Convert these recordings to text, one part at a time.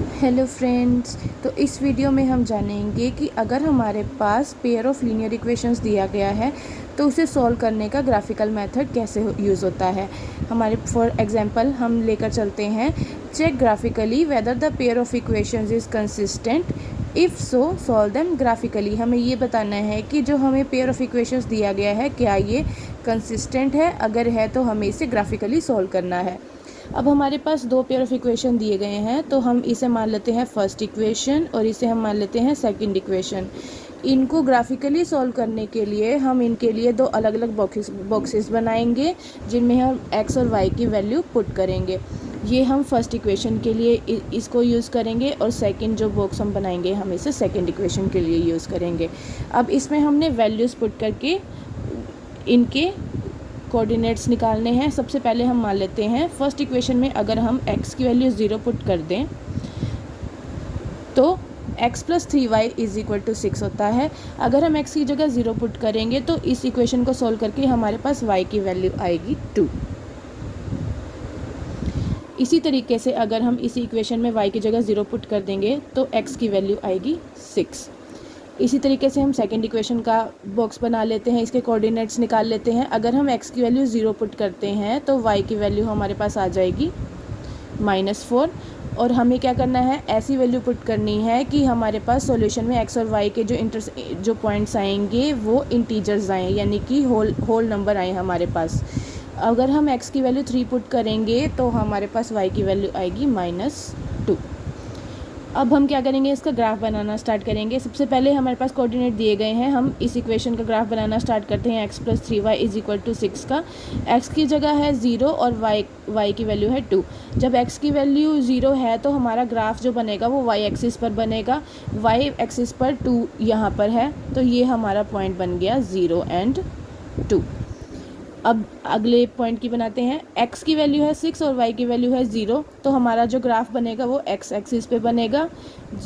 Hello friends, तो इस video में हम जानेंगे कि अगर हमारे पास पेयर ऑफ लीनियर इक्वेशंस दिया गया है तो उसे सॉल्व करने का ग्राफिकल मेथड कैसे यूज़ होता है। हमारे फॉर एग्जांपल हम लेकर चलते हैं, check graphically whether the pair of equations is consistent, if so solve them graphically. हमें ये बताना है कि जो हमें पेयर ऑफ इक्वेशंस दिया गया है क्या ये कंसिस्टेंट है, अगर है तो हमें इसे ग्राफिकली सॉल्व करना है। अब हमारे पास दो पेयर ऑफ इक्वेशन दिए गए हैं, तो हम इसे मान लेते हैं फर्स्ट इक्वेशन और इसे हम मान लेते हैं सेकंड इक्वेशन। इनको ग्राफिकली सॉल्व करने के लिए हम इनके लिए दो अलग अलग बॉक्सेस बनाएंगे जिनमें हम x और y की वैल्यू पुट करेंगे। ये हम फर्स्ट इक्वेशन के लिए इसको यूज़ करेंगे और सेकंड जो बॉक्स हम बनाएंगे हम इसे सेकंड इक्वेशन के लिए यूज़ करेंगे। अब इसमें हमने वैल्यूज़ पुट करके इनके कोऑर्डिनेट्स निकालने हैं। सबसे पहले हम मान लेते हैं फर्स्ट इक्वेशन में अगर हम x की वैल्यू 0 पुट कर दें तो x + 3y = 6 होता है। अगर हम x की जगह 0 पुट करेंगे तो इस इक्वेशन को सॉल्व करके हमारे पास y की वैल्यू आएगी 2। इसी तरीके से अगर हम इसी इक्वेशन में y की जगह 0 पुट कर देंगे तो x की वैल्यू आएगी 6। इसी तरीके से हम सेकंड इक्वेशन का बॉक्स बना लेते हैं, इसके कोऑर्डिनेट्स निकाल लेते हैं। अगर हम x की वैल्यू 0 पुट करते हैं तो y की वैल्यू हमारे पास आ जाएगी -4। और हमें क्या करना है, ऐसी वैल्यू पुट करनी है कि हमारे पास सॉल्यूशन में x और y के जो पॉइंट्स आएंगे वो इंटीजर्स आएँ, यानी कि होल नंबर आए हमारे पास। अगर हम x की वैल्यू 3 पुट करेंगे तो हमारे पास y की वैल्यू आएगी -2। अब हम क्या करेंगे, इसका ग्राफ बनाना स्टार्ट करेंगे। सबसे पहले हमारे पास कोऑर्डिनेट दिए गए हैं, हम इस इक्वेशन का ग्राफ बनाना स्टार्ट करते हैं। x + 3y = 6 का x की जगह है 0 और y की वैल्यू है 2। जब x की वैल्यू 0 है तो हमारा ग्राफ जो बनेगा वो y एक्सिस पर बनेगा। y एक्सिस पर 2 यहाँ पर है, तो ये हमारा पॉइंट बन गया 0 और 2। अब अगले पॉइंट की बनाते हैं, x की वैल्यू है 6 और y की वैल्यू है 0, तो हमारा जो ग्राफ बनेगा वो x एक्सिस पे बनेगा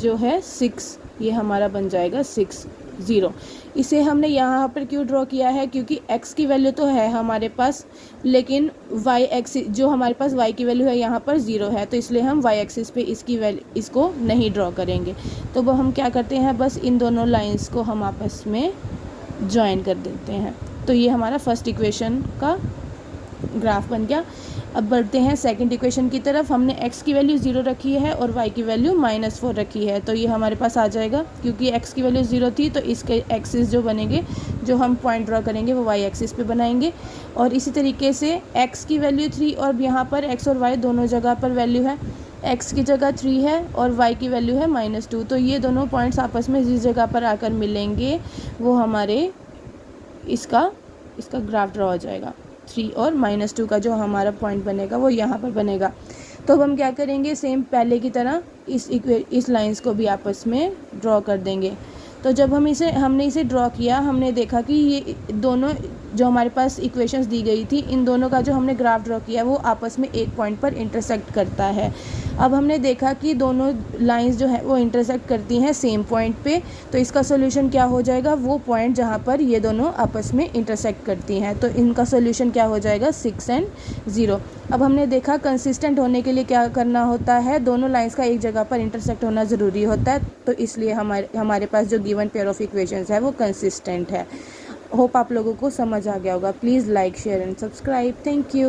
जो है 6। ये हमारा बन जाएगा 6 0। इसे हमने यहाँ पर क्यों ड्रॉ किया है, क्योंकि x की वैल्यू तो है हमारे पास, लेकिन y एक्सिस जो हमारे पास y की वैल्यू है यहाँ पर 0 है, तो इसलिए हम y एक्सिस पे इसको नहीं ड्रॉ करेंगे। तो वो हम क्या करते हैं, बस इन दोनों लाइंस को हम आपस में ज्वाइन कर देते हैं। तो ये हमारा फर्स्ट इक्वेशन का ग्राफ बन गया। अब बढ़ते हैं सेकंड इक्वेशन की तरफ। हमने x की वैल्यू 0 रखी है और y की वैल्यू -4 रखी है, तो ये हमारे पास आ जाएगा। क्योंकि x की वैल्यू 0 थी तो इसके एक्सिस जो बनेंगे, जो हम पॉइंट ड्रॉ करेंगे वो y एक्सिस पे बनाएंगे। और इसी तरीके से x की वैल्यू 3 और यहाँ पर x और y दोनों जगह पर वैल्यू है, x की जगह 3 है और y की वैल्यू है -2, तो ये दोनों पॉइंट्स आपस में जिस जगह पर आकर मिलेंगे वो हमारे इसका ग्राफ ड्रॉ हो जाएगा। 3 और -2 का जो हमारा पॉइंट बनेगा वो यहाँ पर बनेगा। तो अब हम क्या करेंगे, सेम पहले की तरह इस लाइंस को भी आपस में ड्रॉ कर देंगे। तो जब हमने इसे ड्रॉ किया, हमने देखा कि ये दोनों जो हमारे पास इक्वेशंस दी गई थी, इन दोनों का जो हमने ग्राफ ड्रॉ किया वो आपस में एक पॉइंट पर इंटरसेक्ट करता है। अब हमने देखा कि दोनों लाइंस जो है वो इंटरसेक्ट करती हैं सेम पॉइंट पे, तो इसका सोल्यूशन क्या हो जाएगा, वो पॉइंट जहाँ पर ये दोनों आपस में इंटरसेक्ट करती हैं, तो इनका सोल्यूशन क्या हो जाएगा 6 और 0। अब हमने देखा कंसिस्टेंट होने के लिए क्या करना होता है, दोनों लाइंस का एक जगह पर इंटरसेक्ट होना ज़रूरी होता है, तो इसलिए हमारे पास जो गिवन पेयर ऑफ इक्वेशंस है वो कंसिस्टेंट है। होप आप लोगों को समझ आ गया होगा। Please like, share and subscribe. Thank you.